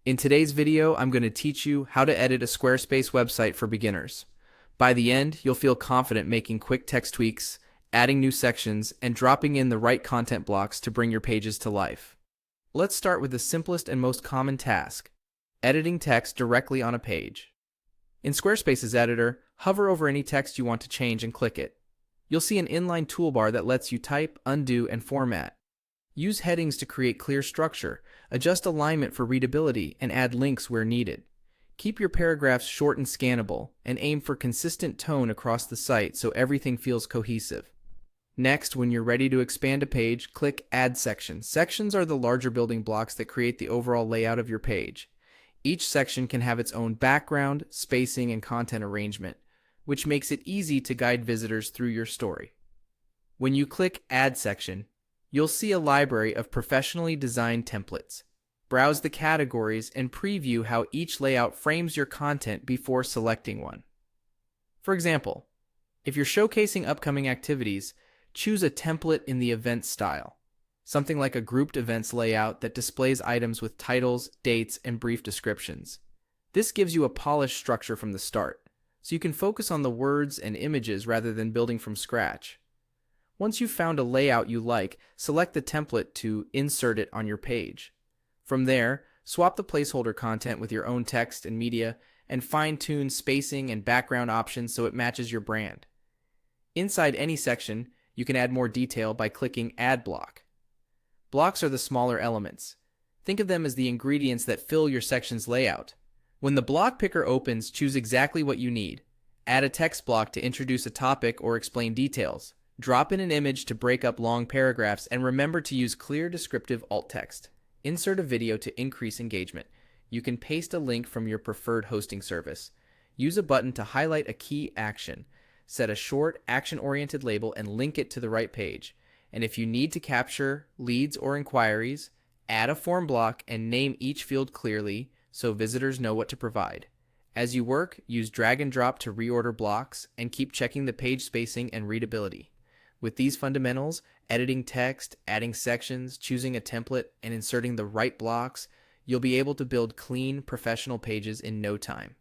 In today's video, I'm going to teach you how to edit a Squarespace website for beginners. By the end, you'll feel confident making quick text tweaks, adding new sections, and dropping in the right content blocks to bring your pages to life. Let's start with the simplest and most common task, editing text directly on a page. In Squarespace's editor, hover over any text you want to change and click it. You'll see an inline toolbar that lets you type, undo, and format. Use headings to create clear structure, adjust alignment for readability, and add links where needed. Keep your paragraphs short and scannable, and aim for consistent tone across the site so everything feels cohesive. Next, when you're ready to expand a page, click Add Section. Sections are the larger building blocks that create the overall layout of your page. Each section can have its own background, spacing, and content arrangement, which makes it easy to guide visitors through your story. When you click Add Section, you'll see a library of professionally designed templates. Browse the categories and preview how each layout frames your content before selecting one. For example, if you're showcasing upcoming activities, choose a template in the event style, something like a grouped events layout that displays items with titles, dates, and brief descriptions. This gives you a polished structure from the start, so you can focus on the words and images rather than building from scratch. Once you've found a layout you like, select the template to insert it on your page. From there, swap the placeholder content with your own text and media, and fine-tune spacing and background options so it matches your brand. Inside any section, you can add more detail by clicking Add Block. Blocks are the smaller elements. Think of them as the ingredients that fill your section's layout. When the block picker opens, choose exactly what you need. Add a text block to introduce a topic or explain details. Drop in an image to break up long paragraphs, and remember to use clear descriptive alt text. Insert a video to increase engagement. You can paste a link from your preferred hosting service. Use a button to highlight a key action. Set a short, action-oriented label and link it to the right page. And if you need to capture leads or inquiries, add a form block and name each field clearly so visitors know what to provide. As you work, use drag and drop to reorder blocks and keep checking the page spacing and readability. With these fundamentals, editing text, adding sections, choosing a template, and inserting the right blocks, you'll be able to build clean, professional pages in no time.